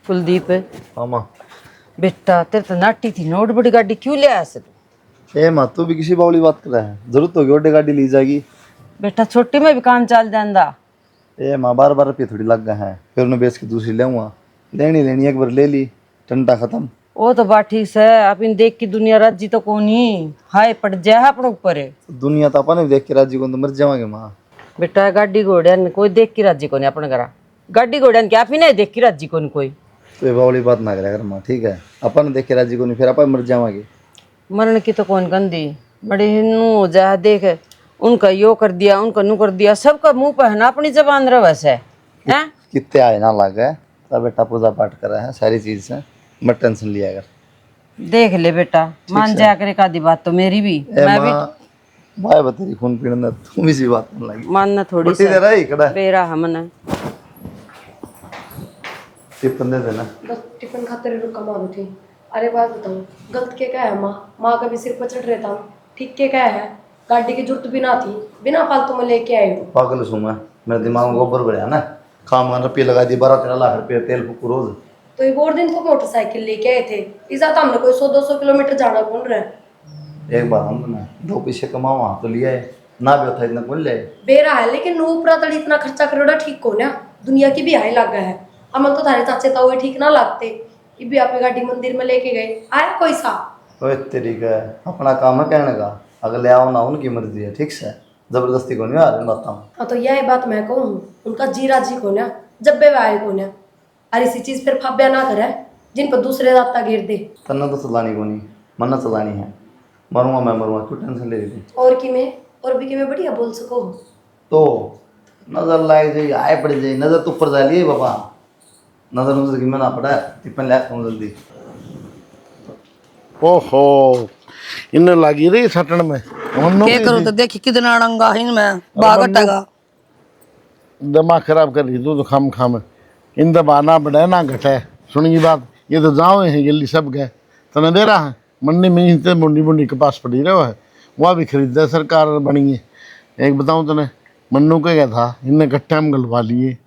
कुलदीप हाँ माँ। बेटा तेरे तो नाटी थी नोट बड़ी गाड़ी क्यों ले आया से तू? ए माँ तू भी किसी बावली बात कर रहा है, जरूरत होगी ओडे गाड़ी ली जाएगी। बेटा छोटी में भी काम चल जाता। ए माँ 12 रुपये थोड़ी लग गए हैं, फिर उन्हें बेच के दूसरी लेऊंगा। लेनी एक बार ले ली, टंटा खत्म। वो तो बात ठीक है, अपन देख की दुनिया राजी तो कौन ही हाय पड़ जाए अपने ऊपर है। दुनिया तो अपन भी देख के राजी को तो मर जावांगे माँ। बेटा गाड़ी घोड़िया कोई देख की राजी को नहीं अपने घर, गाड़ी घोड़िया क्या फिर नहीं देख की राजी को नहीं कोई। तो ये बावली बात ना करेगा माँ, ठीक है? अपन देख के राजी को नहीं, फिर अपन मर जावांगे। मरण की तो कौन गंदी बड़ी नू हो जाए देख, उनका यो कर दिया उनका नू कर दिया, सबका मुंह पर है ना अपनी जबान रवस है। कितने आए ना लग गए सब, बेटा पूजा पाठ करा है सारी चीज से, मत टेंशन लिया कर। देख ले बेटा मान जाया करे का दी बात तो मेरी भी, मैं भी भाई बतेरी खून पीने ना तुम इसी बात में लगी मानना थोड़ी सी दे रहा है कड़ा बेरा हमने टिफिन दे देना। बस टिफिन खाते रहे रुका मारो थी। अरे बात बताऊँ, गलत के क्या है माँ? माँ का भी सिर पर चढ़ रहता हूँ, ठीक के क्या है? गाड़ी की जरूरत भी ना थी, बिना फालतू में लेके आई हूँ। पागल हूँ मैं, मेरे दिमाग में गोबर भरा ना, काम रुपये लगा दी 12-13 लाख रुपये तेल फूकू रोज। तो एक और दिन को मोटरसाइकिल लेके आए थे, इस तो हमने कोई 100-200 किलोमीटर जाना कौन रहा है? एक बार हम ना 2 पैसे कमाओ वहाँ तो लिया है ना, भी होता इतना कौन ले बेरा है, लेकिन नू उपरा तड़ी इतना खर्चा करोड़ा ठीक को ना, दुनिया की भी हाई लग गया है। हम तो थारे चाचे ताऊ ठीक ना लगते, ये भी आपकी गाड़ी मंदिर में लेके गए, आया कोई सा? ओए तेरी का अपना काम है कहने का, अगर ले आओ ना उनकी मर्जी है, ठीक से जबरदस्ती को नहीं आ रही बताऊँ। हाँ तो यही बात मैं कहूँ, उनका जी राजी को ना, जब बे आए को ना, अरे इसी चीज फिर फाब्या ना करे जिन पर दूसरे रास्ता गिर दे। तन्ना तो चलानी को नहीं, मन्ना चलानी है, मरूंगा मैं मरूंगा, क्यों टेंशन ले रही थी? और कि मैं और भी कि मैं बढ़िया बोल सको तो नजर लाग जाइए, आए पड़ जाइए, नजर तो ऊपर जा लिए बाबा, नजर नजर की मैं ना पड़ा टिफिन ले आता हूँ जल्दी। ओहो इन्हें लगी रही सटन में क्या करूं तो देखी कितना अड़ंगा है इनमें बागटेगा दिमाग खराब कर रही तू तो खाम खाम इन दबाना बढ़े ना घटे। सुन की बात, ये तो जाओ हैं गली सब गए तने दे रहा है मंडी में ही मुंडी मुंडी के पास पड़ी रहा है, वहाँ भी खरीदा सरकार बनी है। एक बताऊँ तने मन्नू के क्या था, इनने गट्टे में गलवा लिए,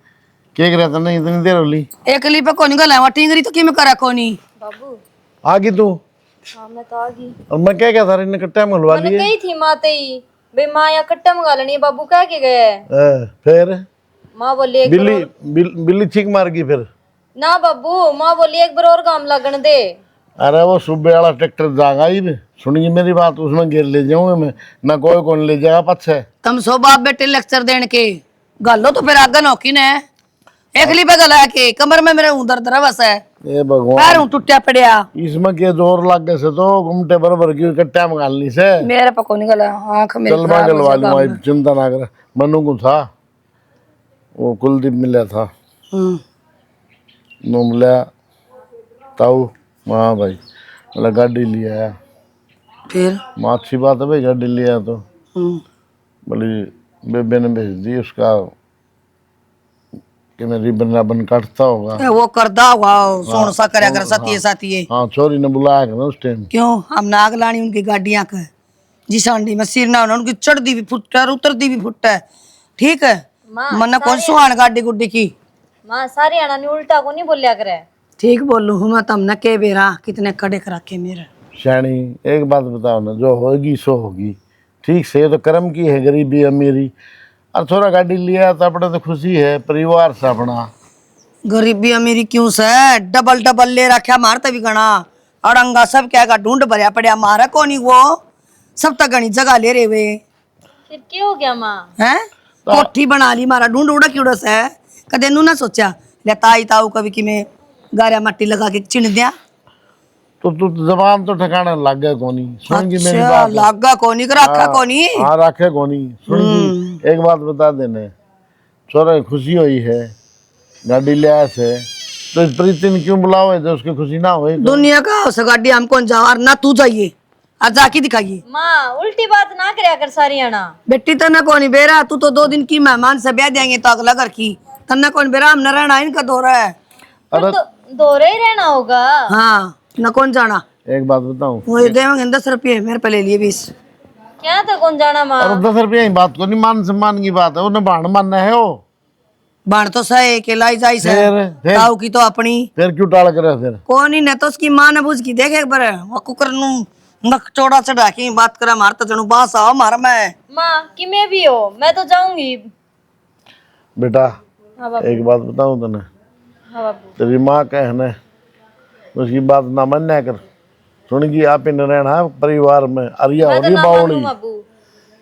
क्या कर रहा था नहीं इतनी देर होली एक ली पे कोनी गला टिंगरी तो की में करा कोनी बाबू। आ गई तू? हाँ मैं तो आ गई। और मैं क्या था इनने गट्टे में गलवा मैंने लिए? कही थी माते ही बे माँ या कट्टा मंगा लेनी है, बाबू कह के गए। फिर माँ बोली एक बिल्ली बिल्ली ठीक मार गई फिर ना बाबू, माँ बोली एक बार और काम लगन दे। अरे वो सुबह वाला ट्रैक्टर जागा ही भी, सुनिए मेरी बात, उसमें गिर ले जाऊंगा मैं ना, कोई कौन ले जाएगा पछे। तुम सो बाप बेटे लेक्चर देने के गलो तो फिर आगे नौकी ने एक ली पे गला के कमर में मेरे उधर तरह बस है, ये भगवान पैर हूं टूटा पड़िया, इसमें के जोर लग गए से तो घूमटे बराबर की कट्टा में गालनी से मेरे पे कोनी गला आंख में चल मैं गलवा लूंगा, चिंता ना कर। मनु को था वो कुलदीप मिला था, नो मिला ताऊ, हाँ भाई मतलब गाड़ी लिया है, फिर माँ अच्छी बात है भाई गाड़ी लिया तो बोली बेबे ने भेज दी उसका कि मैं रिबन राबन काटता होगा। वो करदा हुआ सोन सा करया कर साथी साथी हाँ छोरी ने बुलाया कर उस टाइम, क्यों हम नाग लानी उनकी गाड़ियां का जिस आंडी में सिर ना होना उनकी चढ़ती भी फुट है उतरती भी फुट है, ठीक है मन कौन सुहान गाड़ी गुड्डी की माँ सारी आना नहीं उल्टा को नहीं बोलिया करे। ठीक बोलू हूँ मैं तमने के बेरा कितने कड़े करा के मेरे शानी एक बात बताओ ना, जो होगी सो होगी, ठीक से, ये तो कर्म की है गरीबी अमीरी, और थोड़ा गाड़ी लिया तो अपने तो खुशी है परिवार से अपना। गरीबी अमीरी क्यों से डबल डबल ले रखा मारते भी गणा अड़ंगा सब क्या का ढूंढ भरया पड़या मारा कोनी वो सब तक गणी जगह ले रहे वे फिर क्या हो गया माँ? हैं कोठी बना ली मारा ढूंढ उड़ा क्यों से कदे नू ना सोचा ले ताई ताऊ कभी कि मैं गारा मट्टी लगा के चिन दिया तो तू जबान तो ठिकाना लग गया कोनी, सुन की मेरी बात लागा कोनी कर रखा कोनी, हाँ रखे कोनी। सुन की एक बात बता देने, छोरा खुशी हुई है गाड़ी ले आए थे तो इस प्रीति ने क्यों बुलाओ जो उसकी खुशी ना हो? दुनिया का उस गाड़ी हम कौन जा और ना तू जाइए आज जाके दिखाइए। माँ उल्टी बात ना करया कर सारी आना। बेटी तना कौन बेरा तू तो 2 दिन की मेहमान से ब्याह देंगे तो अगला घर की तना कौन बेरा हम न रहना इनका दौरा है। अरे दौरे ही रहना होगा। हाँ न कौन जाना। एक बात बताऊं, वो देंगे 10 रुपये मेरे पे ले लिए 20 क्या था कौन जाना माँ? अरे 10 रुपये की बात को नहीं, मान सम्मान की बात है, उन्हें बाण मानना है वो बाण तो सही के लाई जाई से फिर? ताऊ की तो अपनी फिर क्यों टाल करे फिर? कौन ही ने तो उसकी मां ने बुझ की देखे एक बार वो कुकर नु नक चौड़ा चढ़ा के बात करे मार तो जनू बास आओ मार मैं माँ कि मैं भी हो, मैं तो जाऊंगी। बेटा हाँ बाबू। एक बात बताऊं तने, हाँ बाबू। तेरी माँ कहने उसकी बात ना मान्या कर। सुन की आप इन रहना है परिवार में। अरिया मैं हो तो रही ना मानूं बावली बाबू।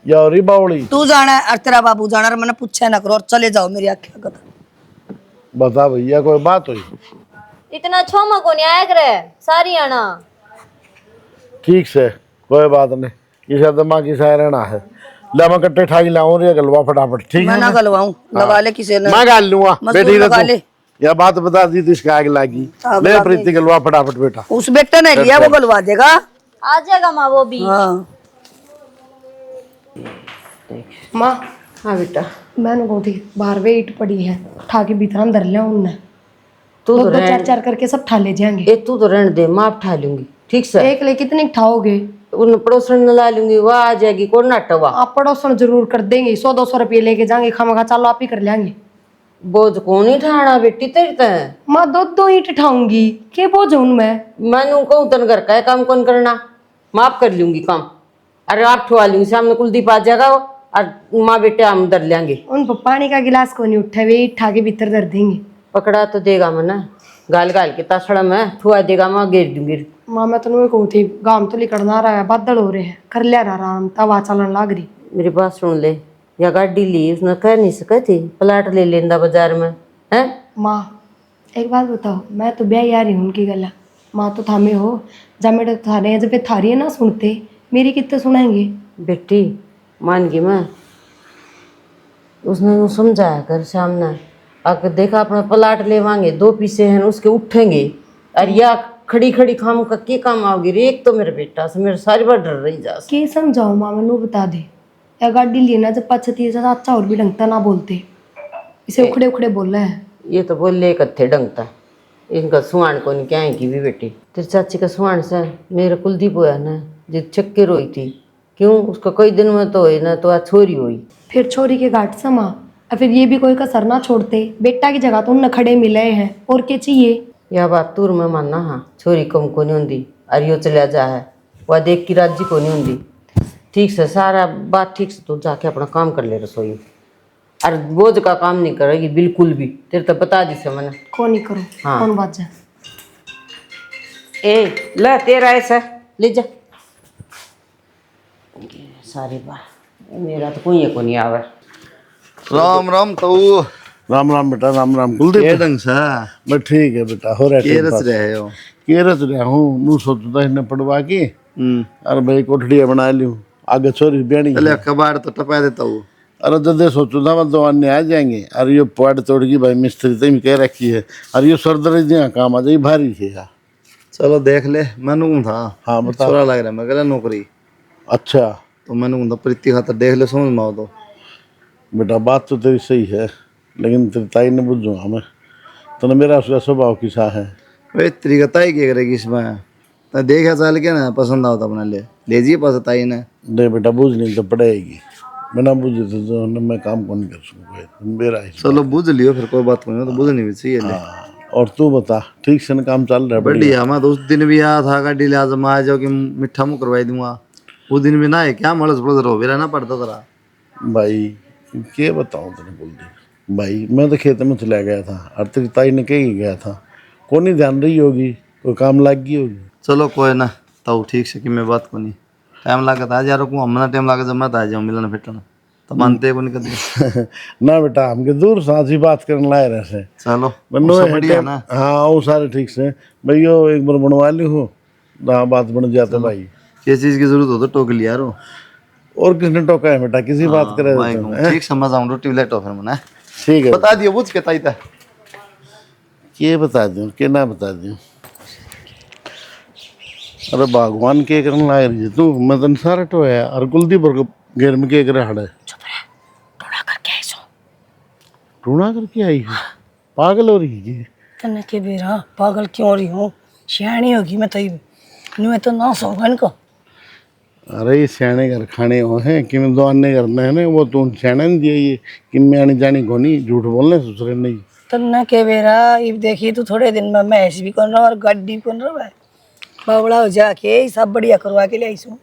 या हो रही बावली। तू जाना है और तेरा बाबू जाना है, मैंने पूछा ना करो और चले जाओ मेरी आंखें कदर। बता भैया कोई बात हुई? इतना छोमा को नहीं आया करे सारी आना। ठीक से कोई बात नहीं, इसे दिमाग की सह रहना है। ले मैं कट्टे ठाई लाऊं रे गलवा फटाफट, ठीक मैं है ना ना? गलवाऊं, लगा ले किसी ने। मैं गाल लूंगा मजदूर बेटी लगा रे ले। तू यह बात बता दी तो इसका आग लागी। आग ले लागी। प्रीति गलवा फटाफट बेटा। उस बेटे ने लिया वो गलवा देगा। आ जाएगा माँ वो भी। हाँ माँ हाँ बेटा, मैंने कही थी बाहर वे ईट पड़ी है, उठा के भीतर अंदर ले उनने तू दो तो दो चार रहने चार करके सब ठा ले जाएंगे। तू तो रहने दे, मैं उठा लूंगी। ठीक से एक ले कितने उठाओगे? उन पड़ोसन ने ला लूंगी, वह आ जाएगी। कौन नाटवा आप पड़ोसन जरूर कर देंगे, 100-200 रुपये लेके जाएंगे, खामखा चलो आप ही कर लेंगे। बोझ कौन ही ठाना बेटी तेरी ते? माँ दो ईट उठाऊंगी, के बोझ उनमें? मैनू कहूँ तन घर का है काम कौन करना, माफ कर लूंगी काम। अरे आप ठुआ लूंगी, सामने कुलदीप आ जाएगा और माँ बेटे हम धर लेंगे। उन पर पानी का गिलास को नहीं उठा, वे ईट उठा के भीतर धर देंगे। पकड़ा तो देगा मना, गाल गाल के तासड़ा में ठुआ देगा, मैं घेर दूंगी। माँ मैं तो कहूँ थी गाम तो लिकड़ना रहा है, बादल हो रहे हैं, कर लिया आराम, तवा चलन लाग रही। मेरी बात सुन ले, या गाड़ी ली उसने कह नहीं सके थी प्लाट ले लेंदा बाजार में है। माँ एक बात बताओ, मैं तो ब्याह आ रही हूँ उनकी गला, माँ तो थामे हो जा, मेरे थारे हैं जब थारी है ना सुनते, मेरी कितने सुनाएंगे? बेटी मान गई मैं, उसने समझाया कर सामने आकर देखा अपना प्लाट लेवांगे, 2 पीसे हैं उसके उठेंगे और या खड़ी खड़ी खाम का के काम आओगी रे। एक तो मेरा बेटा से मेरे सारी बार डर रही जा। के समझाओ माँ, मैनू बता दे। या गाड़ी लेना जब 35 अच्छा और भी ढंगता ना बोलते, इसे उखड़े उखड़े बोला है। ये तो बोल ले कत्थे डंगता, इनका सुहान को नहीं क्या है कि भी बेटी तेरी चाची का सुहान से मेरा कुलदीप हुआ ना जो चक्के रोई थी, क्यों उसका कई दिन में तो हुई ना, तो आज छोरी हुई। फिर छोरी के घाट समा और फिर ये भी कोई कसर ना छोड़ते, बेटा की जगह तो उन खड़े मिले हैं, और क्या चाहिए? यह बात तूर में मानना, हाँ छोरी कम को नहीं होंगी और यो चलिया जा है वह देख की राजी को नहीं होंगी। ठीक से सारा बात ठीक से तू जाके अपना काम कर ले रसोई, और बोझ का काम नहीं करेगी बिल्कुल भी, तेरे तो बता दी से मैंने। कौन नहीं करो? हाँ। कौन बात जाए? ए ला तेरा ऐसा ले जा सारी बात, मेरा तो कोई को नहीं आवे। राम राम तो राम राम बेटा, राम राम ये कुलदीप। ढंग सा मैं ठीक है बेटा, हो रहा ये है रस रहे हो। केरस रहा हूँ। मुँह सोचता इन्हें पड़वा के अरे भाई कोठड़िया बना लूँ, आगे छोरी ब्याणी। चले कबाड़ तो टपा देता हूँ। अरे जदे सोचो था मैं 2 अन्य आ जाएंगे। अरे ये पाड़ तोड़ की भाई मिस्त्री तो कह रखी है, अरे ये सरदर्द दिया काम आ जाए भारी है यार। चलो देख ले, मैंने था हाँ बता। छोरा लग रहा है, मैं कह नौकरी, अच्छा तो मैंने प्रीति खातर देख ले, समझ में आओ तो। बेटा बात तो तेरी सही है, लेकिन तेरी ताई ने बुझूंगा मैं तो मेरा उसका स्वभाव किसा है। वे तरीका ताई क्या करेगी इसमें, तो देखा चल के ना पसंद आओ तो अपने ले जी पसंद ताई ने। नहीं बेटा बुझ नहीं तो पड़ेगी, बिना बुझे तो मैं काम कौन कर सकूँगा, मेरा ही। चलो बुझ लियो फिर, कोई बात नहीं, तो बुझनी भी चाहिए ले। हाँ, और तू बता ठीक से ना काम चल रहा है? बढ़िया, मैं तो उस दिन भी आया था गाड़ी ले, आज मैं आ जाओ कि मिठा मुँह करवाई दूंगा। उस दिन भी ना है क्या मलस पलस रो भी रहना पड़ता तेरा। भाई क्या बताऊँ तेरे कुलदीप भाई, मैं तो खेत में चला गया था और तेरी ताई ने कहीं गया था, कौन नहीं ध्यान रही होगी, कोई काम लग गई होगी। चलो कोई ना, तो ठीक से कि मैं बात को नहीं टाइम लागत आ जा रहा हूँ, टाइम लागत जब मैं आ जाऊँ मिलना फिटना, तो मानते को नहीं कभी। ना बेटा हमके दूर सांस ही बात करने लाए रहे। चलो बनो सब बढ़िया ना। हाँ वो सारे ठीक से भाई, यो एक बार बनवा ली हो ना, बात बन जाते भाई। किस चीज की जरूरत हो तो टोक लिया रो। और किसने टोका है बेटा, किसी बात करे भाई को ठीक समझ आऊँ, रोटी लेट हो फिर मना ठीक है। बता दियो बुझ के ताई था के बता दूँ के ना बता दूँ। अरे भगवान के करने लाए रही तू, मैं तन सारा टोया और कुलदीप और घेर में के करे हड़े टूणा करके आई है, पागल हो रही है। तने के बेरा पागल क्यों हो रही हूँ, सियाणी होगी मैं तो यूं तो ना होगा इनको। अरे ये सियाने घर खाने हो हैं कि मैं दुआने करना है ना, वो तू सियाने नहीं दिया ये कि मैं आनी जानी को नहीं, झूठ बोलने ससुरे नहीं। तन्ना के बेरा ये देखी तो थोड़े दिन में मैं ऐसी भी कर रहा हूँ और गाड़ी भी कर रहा है, बावड़ा हो जाके सब बढ़िया करवा के ले आई हूँ।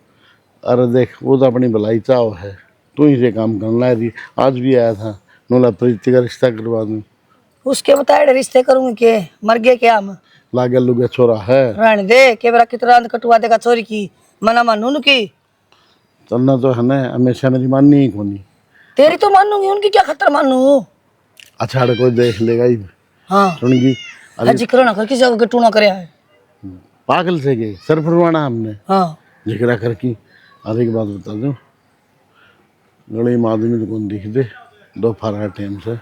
अरे देख वो तो अपनी भलाई चाहो है, तू ही से काम करना है। आज भी आया था, नोला प्रीति का रिश्ता करवा दूँ। उसके बताए रिश्ते करूंगी के, मर गए क्या हम? लागे लुगे छोरा है, रहने दे के बेरा कितना कटवा देगा चोरी की, मना मानू न की। चलना तो है ना, हमेशा मेरी माननी ही कोनी। तेरी तो मानूंगी, उनकी क्या खतर मानू। अच्छा कोई देख लेगा ही हाँ सुनगी। अरे जिक्र ना कर, किसी जगह टूना ना करे है। पागल से गए सर फरवाना हमने हाँ जिक्र कर की। अरे एक बात बता दो, गली में आदमी तो कौन दिख दे दोपहर का टाइम से,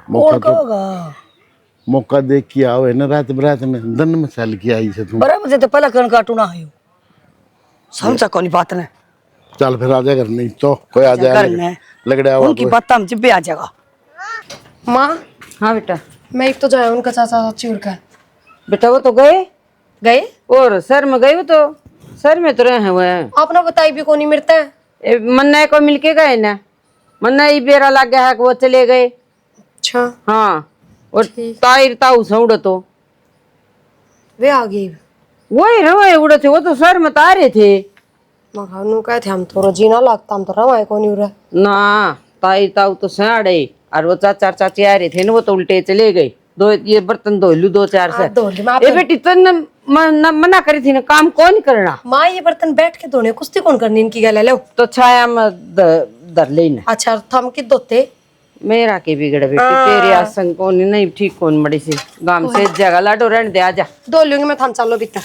कौन कहोगा? मौका देख के आओ है ना, रात बरात में दन में चल के आई से तू। बराबर से तो पहला करण का टूना है, समझा कौन बात ने। चल फिर आ जा घर, नहीं तो कोई आ जाए लगड़े आओ उनकी बात हम जिब्बे आ जाएगा। माँ हाँ बेटा। मैं एक तो जाया उनका चाचा चाची उड़कर बेटा वो तो गए गए। और सर में गए, वो तो सर में तो रहे हुए हैं। आपने बताई भी कौन मिलता है। मन्ना को मिलके गए ना, मन्ना ही बेरा लग गया है कि वो चले गए। अच्छा हाँ और ताई ताऊ से उड़ो तो वे आ गई। वही रहे उड़े थे, वो तो सर में तारे थे। मगानू कहे थे हम तो रोजीना लगता, हम तो रवाए कौन उड़ा ना ताई ताऊ तो साड़े, और वो चाचा चाची आ रहे थे ना, वो तो उल्टे चले गए। दो ये बर्तन धो लू दो चार से। ए बेटी तो मना करी थी ना, काम कौन करना। माँ ये बर्तन बैठ के धोने, कुश्ती कौन करनी इनकी गल लो तो छाया में धर लेना। अच्छा थम के धोते मेरा के बिगड़े बेटी, तेरे आसन कौन नहीं ठीक कौन बड़ी सी गांव से जगह लाडो रहने दे, आजा धो लूंगी मैं। थम चलो भीतर।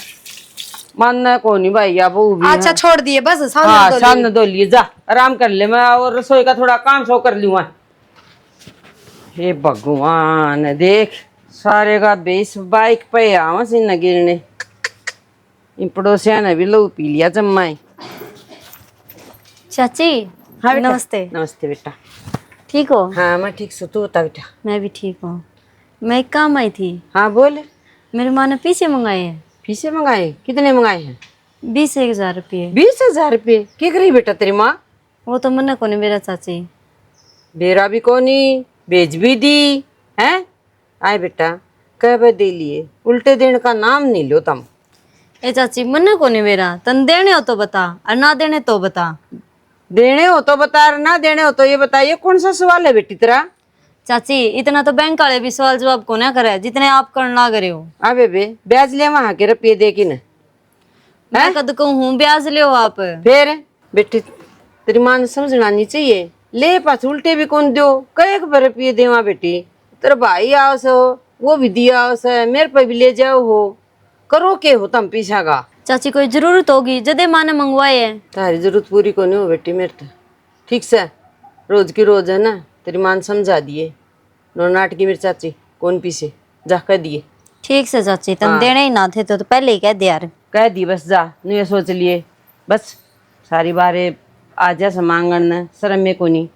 मानना कौन नहीं भाई, अब वो भी अच्छा छोड़ दिए बस सामने हाँ धो लूंगी। सामने धो लिए, जा आराम कर ले, मैं और रसोई का थोड़ा काम सो कर लूँगा। हे भगवान देख सारे का बेस बाइक पे आवा से न गिरने, इन पड़ोसिया ने भी लो पी लिया जम्माई। चाची हाँ बेटा। नमस्ते। नमस्ते बेटा। ठीक हो? हाँ मैं ठीक सो, तू बता बेटा। मैं भी ठीक हूँ। मैं एक काम आई थी, हाँ बोल। मेरी माँ ने पीछे मंगाए हैं। फीसे मंगाए? कितने मंगाए हैं? 20,000 रुपये। 20,000 रुपये? क्या करी बेटा तेरी माँ? वो तो मना को नहीं मेरा चाची। बेरा भी कोनी, बेच भी दी है। आए बेटा कह बे दे लिए, उल्टे देने का नाम नहीं लो तुम। ए चाची मना को नहीं मेरा, तन देने हो तो बता और ना देने तो बता। देने हो तो बता और ना देने हो तो ये बताइए, कौन सा सवाल है बेटी तेरा? चाची इतना तो बैंक वाले भी सवाल जवाब को ना करे जितने आप करना लग रहे हो। अबे बे ब्याज ले वहां के रुपये दे कि न, मैं कद कहूँ ब्याज ले आप। फिर बेटी तेरी माँ ने समझना नहीं चाहिए, ले पास उल्टे भी कौन दो, कई रुपये देवा बेटी। तेरा भाई आओ सो वो भी दिया हो से, मेरे पे भी ले जाओ हो, करो के हो तुम पीछा का। चाची कोई जरूरत होगी जदे माँ ने मंगवाए है। तारी जरूरत पूरी को नहीं हो बेटी मेरे तो, ठीक से रोज की रोज है ना, तेरी माँ ने समझा दिए। नौनाट की मेरी चाची कौन पीछे जा कह दिए। ठीक से चाची तुम देने ही ना थे तो पहले ही कह दे यार। कह दी बस, जा नहीं सोच लिए बस सारी बारे आ जा मांगन न शर्म में को नहीं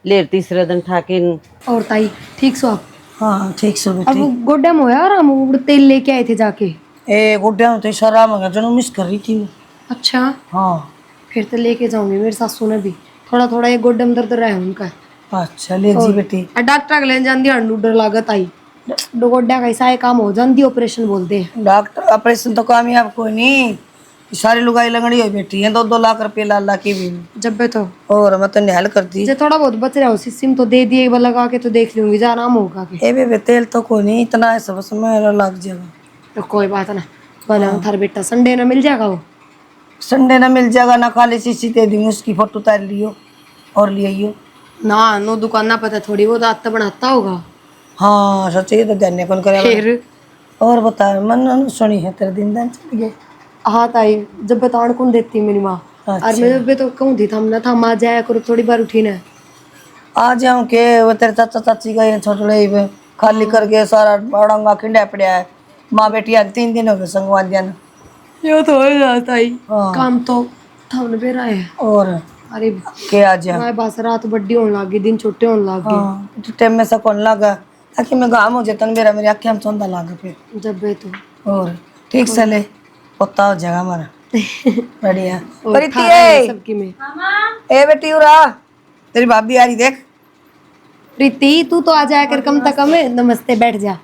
ले, तीसरे दिन ठाके। और ताई ठीक सो आप? हाँ ठीक सो अब बेटी। गोड्डा में होया और हम उड़ तेल लेके आए थे जाके। ए गुड्डा में तो इशारा मंगा जो मिस कर रही थी। अच्छा हाँ फिर तो लेके जाऊंगी, मेरी सासू ने भी थोड़ा थोड़ा ये गोड्डे में दर्द रहा है उनका। अच्छा ले जी बेटी। और डॉक्टर के लेने जाती हंडू डर लागत आई, गोड्डा का ऐसा काम हो जाती ऑपरेशन बोलते हैं। डॉक्टर ऑपरेशन तो कामयाब कोई नहीं, सारी लुगाई लगड़ी हुई बैठी है, 2-2 लाख रुपये ला की भी। जब भी तो और मैं तो निहाल कर दी। जे थोड़ा बहुत बच रहा हो सिम तो दे दिए, एक बार लगा के तो देख लूंगी, जा आराम होगा के। ए बे तेल तो कोई नहीं इतना है, सब मेरा लग जाएगा। तो कोई बात ना, बोला थार बेटा संडे ना मिल जाएगा वो। संडे ना मिल जाएगा ना, खाली शीशी दे दी उसकी फोटो उतार लियो और ले आइयो ना। नो दुकान ना पता थोड़ी वो दात बनाता होगा। हाँ सच्ची ये तो ध्यान कौन करे। फिर और बता मन सुनी है तेरे दिन दिन चल गए। हाँ ताई जब बताण कौन देती मेरी माँ। और मैं भी तो कहूँ थी थम ना था माँ जाया करो थोड़ी बार उठी ना। आ जाऊं के वो तेरे चाचा चाची गए छोटे पे खाली करके सारा बड़ंगा खिंडा पड़ा है। माँ बेटी आज 3 दिन हो गए संगवान दिया। ये तो हो जाता ही काम तो थमने पे रहा है। और अरे के आ जा बस रात बड्डी होने लगी, दिन छोटे होने लगे। हाँ टाइम में सा कौन लगा ताकि मैं गाँव हो जाता मेरी आँखें में चौंधा लगा फिर। जब बे तो और ठीक से ले पता हो जाएगा हमारा। बढ़िया और प्रीति खा रहे हैं ए सबकी में। ए बेटी उरा तेरी भाभी आ रही देख। प्रीति तू तो आ जाया कर कम तक हमें। नमस्ते, बैठ जा।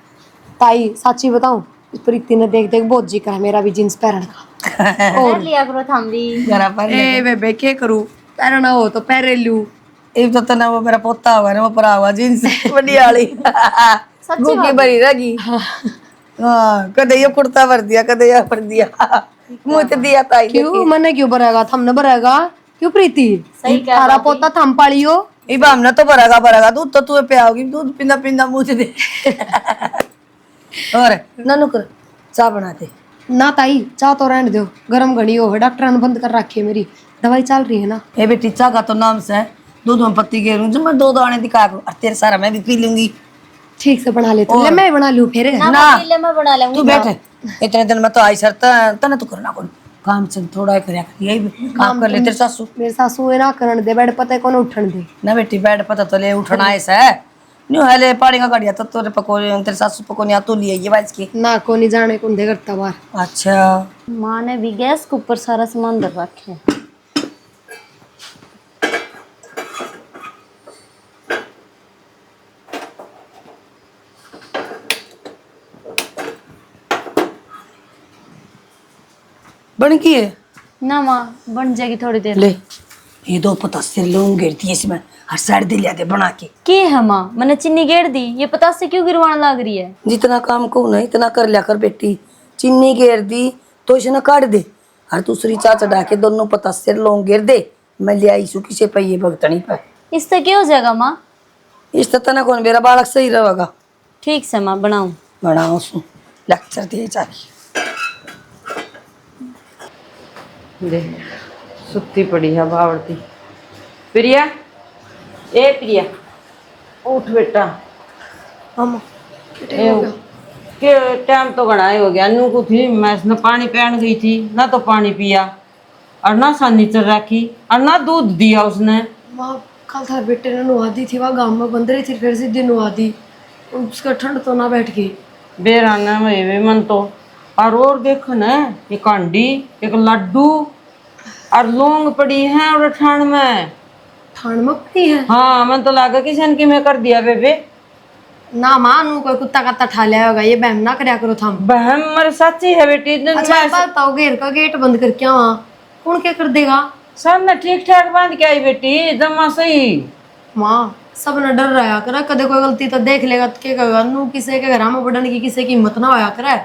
ताई साची बताऊं, इस प्रीति ने देख देख बहुत जी करा मेरा भी जींस पहन का। कर लिया करो थम भी। जरा पर ए बेबे के करूं, पहनना हो तो पहन लूं। एक तो तना वो मेरा पोता हुआ ना वो परा हुआ जींस बढ़िया वाली भूखी भरी रहेगी। हाँ कदे ये कुर्ता भर दिया कदे ये भर दिया मुँह तो दिया ताई क्यों मने क्यों भरेगा, थमने भरेगा क्यों प्रीति? सही कहा थारा पोता थम पालियो। इब हमने तो भरेगा दूध तो तू पे आओगी दूध पिंदा पिंदा मुँह से दे और नानू कर चाय बना दे। ना ताई चाह तो रहने दो, गरम घड़ी हो है, डॉक्टर ने बंद कर रखी है, मेरी दवाई चल रही है ना। ए बेटी चाय का तो नाम से दूध में पत्ती गेरूं जो मैं दो दाने दिखा करूं और तेरे सारा मैं भी पी लूंगी। ठीक से बना लेते ले, मैं बना लूं फिर। ना पीले मैं बना तू लूंगी। बैठ इतने दिन में तो आई सर तना तू करना कौन काम से थोड़ा ही करया कर यही काम कर ले तेरे सासू। मेरे सासू है ना करन दे, बेड पता है कौन उठन दे। ना बेटी बैठ पता तो ले उठना ऐसा है न्यू है पानी का गाड़िया तो तेरे पकोड़े तेरे सासू पकोड़िया तू लिए ये बाज की ना को नहीं जाने कौन दे करता बाहर। अच्छा माँ ने भी गैस के ऊपर सारा सामान धर रखे। बन की है ना माँ बन जाएगी थोड़ी देर। ले ये दो पता सिर लूंग गिरती है इसमें हर साइड दे लिया दे बना के है माँ मैंने चीनी गेर दी, ये पता से क्यों गिरवाने लग रही है? जितना काम को ना इतना कर लिया कर बेटी चीनी घेर दी तो इसे काट दे और दूसरी चा चढ़ा के दोनों पता सिर लौंग घेर दे मैं ले आई सुखी से पहिए भगतनी पे इससे क्या हो जाएगा माँ? इस तना कौन मेरा बालक सही रहेगा। ठीक से माँ बनाऊं। बनाओ सु लेक्चर दे चाहिए देख सुत्ती पड़ी है बावड़ती। प्रिया, ए प्रिया उठ बेटा। हम के टाइम तो घना ही हो गया। नू को थी मैं इसने पानी पहन गई थी ना, तो पानी पिया और ना सानी चल रखी और ना दूध दिया उसने। माँ कल था बेटे ने नुहा दी थी, वहाँ गाँव में बंद रही थी, फिर सीधी नुहा दी, उसका ठंड तो ना बैठ गई। बेराना में मन तो और देखो ना ये कांडी एक लड्डू और लौंग पड़ी है और ठंड में। ठंड में पड़ी है? हाँ मन तो लागा किसी की मैं कर दिया बेबे। ना माँ नू कोई कुत्ता कत्ता ठा लिया होगा, ये बहम ना करया करो थम। बहम मर सच्ची है बेटी। अच्छा बताओ, घेर का गेट बंद करके वहाँ कौन क्या कर देगा? सब ने ठीक ठाक बांध के आई बेटी जमा सही। माँ सब ने डर रहा करे, कदे कोई गलती तो देख लेगा तो क्या कहेगा? नू किसी के घर में बढ़ने की किसी की हिम्मत ना होया करे।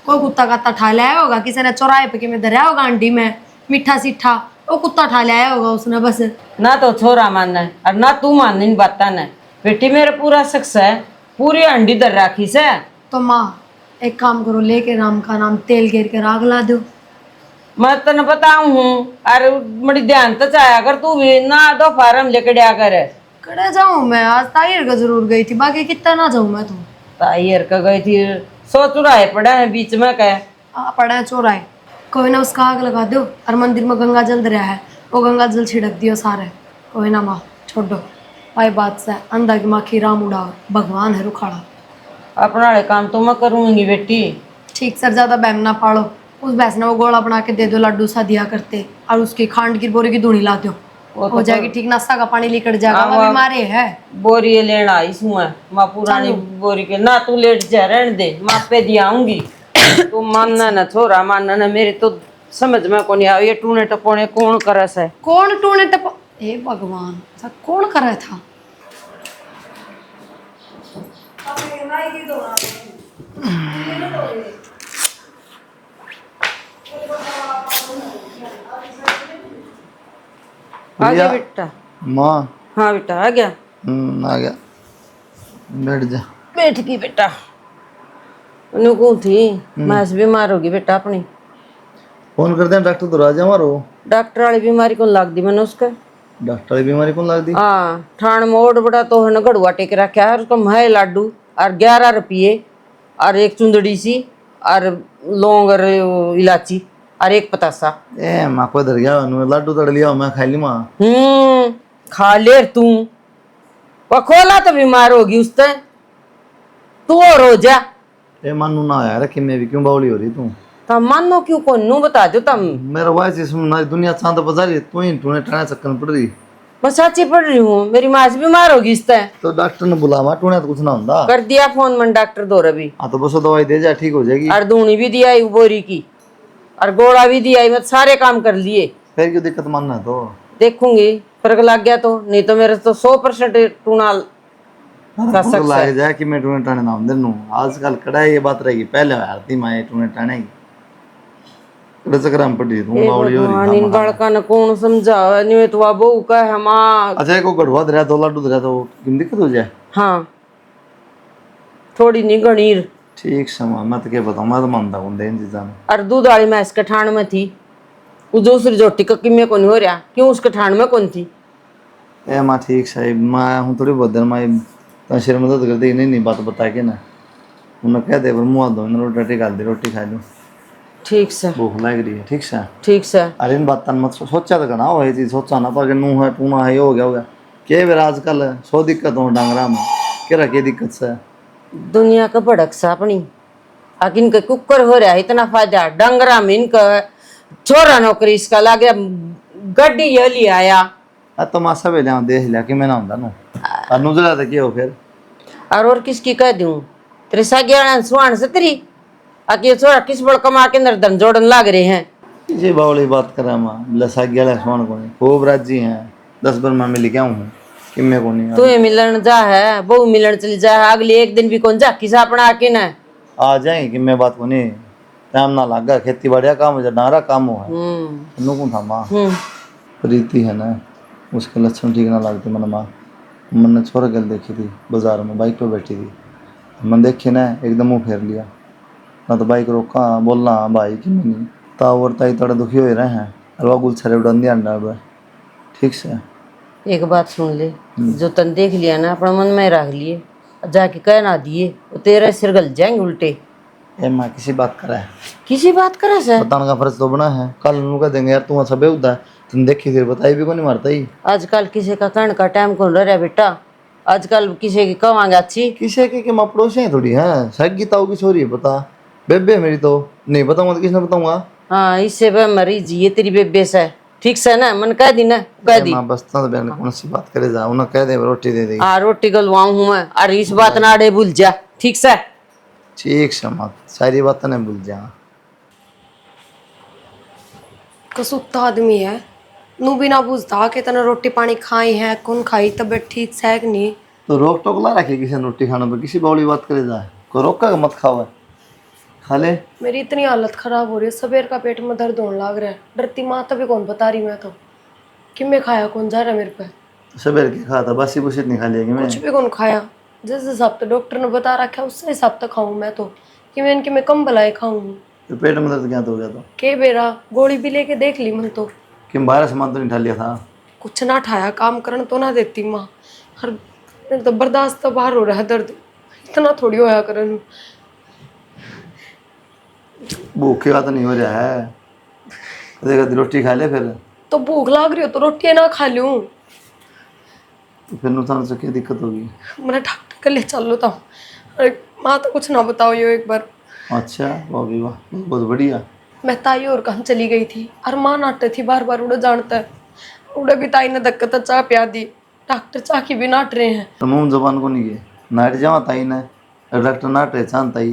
कोई कुत्ता कत्ता ठा लिया होगा, किसी ने चौराहे पे में धरा होगा आंटी में मीठा सीठा, वो कुत्ता ठा लिया होगा उसने बस। ना तो छोरा मानना है और ना तू माननी इन बात ने। बेटी मेरा पूरा शख्स है, पूरी अंडी दर राखी से। तो माँ एक काम करो, लेके राम का नाम तेल घेर के आग ला दो। मैं तेन बताऊ हूँ अरे बड़ी ध्यान तो चाया कर तू भी ना, दो फार्म लेके डया कर। कड़े जाऊँ मैं आज ताहिर का जरूर गई थी, बाकी कितना ना जाऊँ मैं तो। ताहिर का गई थी, सो चुराहे पड़ा है बीच में कह पड़ा है चोराए, कोई ना उसका आग लगा दो। और मंदिर में गंगा जल रहा है, वो गंगा जल छिड़क दियो सारे। कोई ना माँ छोड़ दो, भाई बात से अंधा की माखी राम उड़ाओ, भगवान है रुखाड़ा। अपना वाले काम तो मैं करूँगी बेटी। ठीक सर, ज्यादा बहम ना पाड़ो। उस भैंस ने वो गोला बना के दे दो, लड्डू सा दिया करते, और उसकी खांड की बोरी की धूनी ला दो, हो जाएगी ठीक। नाश्ता का पानी लेकर जाएगा, वो बीमारी है। बोरी लेना इसमें माँ पुरानी बोरी के ना, तू लेट जा रहने दे, माँ पे दियाऊंगी। तू मानना ना छोरा मानना ना, मेरे तो समझ में को नहीं आ ये टूने टपोने कौन करस है। कौन टूने टप ए भगवान, ऐसा कौन कर रहा था? आ गया बेटा? माँ हाँ बेटा आ गया। आ गया, बैठ जा। बैठ गई बेटा। उनको थी मैं बीमार होगी बेटा अपनी। फोन करते हैं डॉक्टर तो राजा मारो। डॉक्टर वाली बीमारी को लग दी मैंने उसका। डॉक्टर की बीमारी कौन लग दी? हाँ ठाण मोड़ बड़ा तो है गड़ुआ टेक रखा है, उसको है लाडू और 11 रुपये और एक चुंदड़ी सी और लौंग और इलाची और एक पतासा। ए माँ को इधर गया लड्डू तड़ लिया मैं खा ली माँ। खा ले तू, वो खोला तो बीमार होगी उससे, तू और हो जा। ए मानू ना आया रखी मैं भी क्यों बावली हो रही तू? तम मानो क्यों को नू बता दो तम। मेरा वाइस इसमें दुनिया चांद बाजार तू ही तूने टाने चक्कर पड़ रही। मैं सच्ची पढ़ रही हूँ, मेरी माँ से बीमार होगी इस तरह। तो डॉक्टर ने बुलावा टूने तो कुछ ना होता। कर दिया फोन मन डॉक्टर दो रवि। हाँ तो बस दवाई दे जा ठीक हो जाएगी। और दूनी भी दिया ही बोरी की, और गोड़ा भी दिया ही, मैं सारे काम कर लिए। फिर क्यों दिक्कत मानना है तो देखूंगी फर्क लग गया तो, नहीं तो मेरे तो 100% टूना का फर्क लग जाए कि मैं टूने टाने नाम दे नू। आजकल कड़ा ये बात रहेगी, पहले आरती माए टूने टाने की कड़ा चक्कर हम पड़ी तू बावली हो रही। इन बड़का न कौन समझावे, नहीं तो वो बहू का है मां। अच्छा को गढ़वा दे रहा 2 लाडू दे रहा तो किम दिक्कत हो जाए। हाँ थोड़ी नहीं गणीर। ठीक समा मैं तो क्या बताऊं, मैं तो मानता हूं इन चीज़ों में। और दूध वाली मैं इसके ठाण में थी, वो दूसरी जोटी का किमे को नहीं हो रहा, क्यों उसके ठाण में कौन थी। ए माँ ठीक साहिब मैं हूँ थोड़ी बहुत देर माँ तो सिर मदद कर दी नहीं बात बता के ना उन्हें कह दे पर मुँह दो रोटी डाल दी रोटी खा लूँ। ठीक से भूख लग रही है ठीक से। ठीक से। अरे इन बात मत सोचा तो करना हो ये चीज़ सोचा ना पर नू है टूना है ये हो गया के बेर आजकल 100 दिक्कत हो डांगरा में क्या रखे दिक्कत से दुनिया का भड़क सा अपनी आगे इनके कुकर हो रहा है इतना फायदा डंगरा में इनका छोरा नौकरी इसका लागे गड्डी ये ले आया। तो मैं सब लिया देख लिया कि मैं ना होता नू और नुजरा तो क्या हो फिर और किसकी कह दूं तेरे साग्याण सुहान से तेरी आगे छोरा किस बड़ कमा के अंदर धन जोड़न लाग रहे हैं। ये बावली बात करा माँ लसा गया सोन को खूब राजी हैं 10 बार मैं मिल गया हूँ कि मैं को नहीं तू ये मिलन जा है बहु मिलन चली जा है अगले एक दिन भी कौन जा किसा अपना आके ना आ जाए कि मैं बात को नहीं टाइम ना लगा खेती बाड़िया काम हो जा डारा काम हो है नुकूं था माँ प्रीति है ना उसके लक्षण ठीक ना लगते मन माँ मैंने छोरा गल देखी थी बाजार में बाइक पे बैठी थी मैं देखे ना एकदम मुँह फेर लिया ना तो बाइक रोका बोलना भाई कि मैं नहीं तावर ताई थोड़ा दुखी हो रहे हैं अलवा गुल छरे उड़न दिया अंडा ठीक से। एक बात सुन ले जो तन देख लिया ना अपना मन में रख लिए जाके कह ना दिए वो तेरे सिर गल जाएंगे उल्टे। ए माँ किसी बात करा है किसी बात करे सर बताने का फर्ज तो बना है कल उन्होंने कह देंगे यार तू अच्छा बेउदा है तुम देखी फिर बताई भी को नहीं मारता ही। आजकल किसी का कहने का टाइम कौन रह रहा बेटा आजकल किसी की कमांगे अच्छी किसे के माँ पड़ोसी हैं थोड़ी है सगी ताऊ की छोरी है पता बेबे मेरी तो नहीं बताऊंगा तो किसने बताऊंगा। हाँ इससे वह मरी जी ये तेरी बेबे से ठीक से ना मन कह दी ना कह दी माँ बस तो बहन कौन सी बात करे जा उन्हें कह दे रोटी दे देगी। हाँ रोटी गलवाऊं हूँ मैं और इस बात ना अड़े भूल जा ठीक से। ठीक से मत सारी बातें नहीं भूल जा। कसुत्ता आदमी है नू भी ना पूछता कि तने रोटी पानी खाई है कौन खाई तबीयत ठीक से है कि नहीं। तो रोक टोक ला रखी किसी ने रोटी खाने पर किसी बावली बात करे जाए कोई रोका मत खाओ खा ले। मेरी इतनी हालत खराब हो रही है सबेर का पेट में दर्द होने लग रहा है डरती माँ तभी कौन बता रही मैं तो कि मैं खाया कौन जा रहा है मेरे पे सवेर के खा था बासी बुसी नहीं खा लिया कि मैं कुछ भी कौन खाया जिस हिसाब से डॉक्टर ने बता रखा है उस हिसाब से खाऊं मैं तो कि मैं इनके में कम भलाई खाऊं तो पेट में दर्द क्या तो हो गया तो के बेरा गोली भी लेके देख ली मन तो कि बाहर सामान तो नहीं ठा लिया था कुछ ना ठाया काम करने तो ना देती माँ हर मेरे तो बर्दाश्त तो बाहर हो रहा है दर्द इतना थोड़ी होया करन भूखे का तो नहीं हो रहा है कदे कदे रोटी खा ले फिर तो भूख लाग रही हो तो रोटी ना खा लूं तो फिर नुकसान से क्या दिक्कत होगी। मैंने डॉक्टर के लिए चल लो था अरे माँ तो कुछ ना बताओ यो एक बार। अच्छा वाह भी वाह बहुत बढ़िया। मैं ताई और काम चली गई थी और माँ नाटते थी बार बार उड़े जानता है उड़े भी ताई ने धक्का तो चाह पिया दी डॉक्टर चाह की भी नाट रहे हैं। तो मुंह जबान को नहीं गए नाट जावा ताई ने डॉक्टर नाट रहे चांद ताई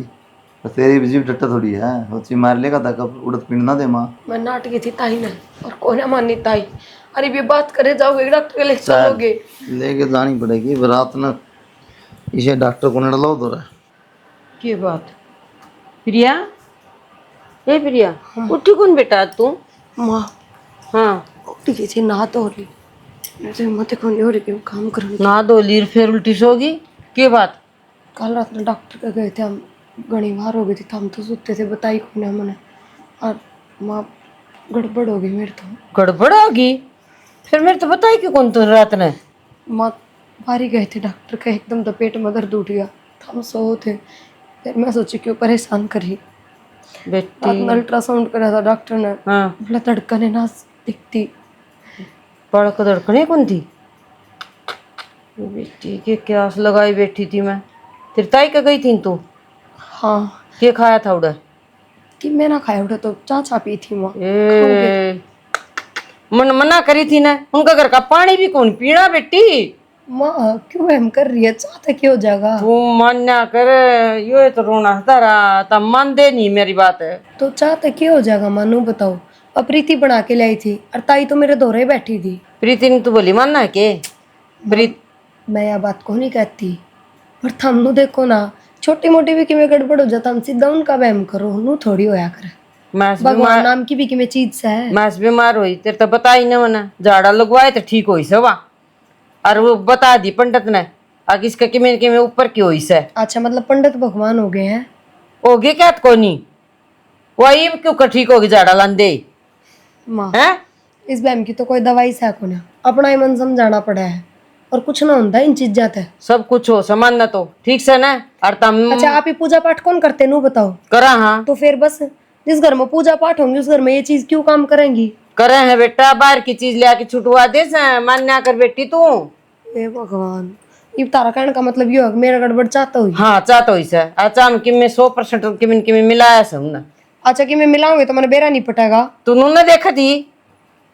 तो तेरी भी जीव डट्टा थोड़ी है सोची मार लेगा था कब उड़द पिंड ना दे माँ। मैं नाट गई थी ताई ने और कौन मानी ताई अरे भी बात करे जाओगे डॉक्टर के लिए चलोगे लेके जानी पड़ेगी रात न इसे डॉक्टर को डलाओ तो रहा की बात प्रिया ए प्रिया उठी कौन बेटा तू। माँ हाँ उठी गई थी ना तो हो रही मुझे हिम्मत को नहीं हो रही कि मैं काम करूँ। ना दो लीर फिर उल्टी सोगी के बात। कल रात में डॉक्टर के गए थे हम घनी बार हो गई थी तो हम तो सोते थे बताई कौन है मैंने और माँ गड़बड़ हो गई मेरे तो। गड़बड़ होगी फिर मेरे तो बताई क्यों कौन तू रात ने। माँ बाहर ही गए थे डॉक्टर का एकदम तो पेट में दर्द उठ गया तो हम सो थे फिर मैं सोची क्यों परेशान करी बेटी रात में अल्ट्रासाउंड करा था डॉक्टर ने हाँ बोला धड़कने ना दिखती पड़क धड़कने कौन थी बेटी के क्यास लगाई बैठी थी मैं तेरी ताई का गई थी तू। हाँ के खाया था उधर कि मैं ना खाया उठा तो चाचा पी थी वहाँ ए मन मना करी थी ना, उनका घर का पानी भी कौन पीना बेटी। माँ क्यों वहम कर रही है, चाहता क्या हो जाएगा। तू मान्या कर, यो तो रोना तारा तब मान दे नहीं मेरी बात है। तो चाहता क्या हो जाएगा मानू बताओ। अब प्रीति बना के लाई थी और ताई तो मेरे दौरे बैठी थी। प्रीति ने तू बोली मानना है के प्रीत। मैं यह बात को नहीं कहती पर थम नु देखो ना, छोटी मोटी भी किमें गड़बड़ हो जाता हम सीधा उनका वहम करो, नू थोड़ी होया करे। भगवान नाम की भी किमें चीज से है। मैं बीमार हुई तेरे तो बता ही ना मना, झाड़ा लगवाए तो ठीक हुई सवा और वो बता दी पंडित ने आगे इसका किमें किमें ऊपर की हुई से। अच्छा मतलब पंडित भगवान हो गए हैं। हो गए क्या को नहीं वही क्यों कर ठीक होगी झाड़ा लांदे माँ हैं। इस वहम की तो कोई दवाई से को ना, अपना ही मन समझाना पड़ा है और कुछ ना होता इन चीज जाते। सब कुछ हो समान ना तो ठीक से ना। और तम अच्छा आप ही पूजा पाठ कौन करते नू बताओ। करा हाँ तो फिर बस जिस घर में पूजा पाठ होंगे उस घर में ये चीज क्यों काम करेंगी। करे है बेटा, बाहर की चीज ले आके छुटवा दे से मान्या कर बेटी तू। हे भगवान, ये तारा कहने का मतलब ये हो कि मेरा गड़बड़ चाहता हुई। हाँ चाहता हुई से अच्छा हम कि में 100% कि में मिलाया से ना। अच्छा कि मैं मिलाऊंगी तो मैंने बेरा नहीं पटेगा। तू ने देखा थी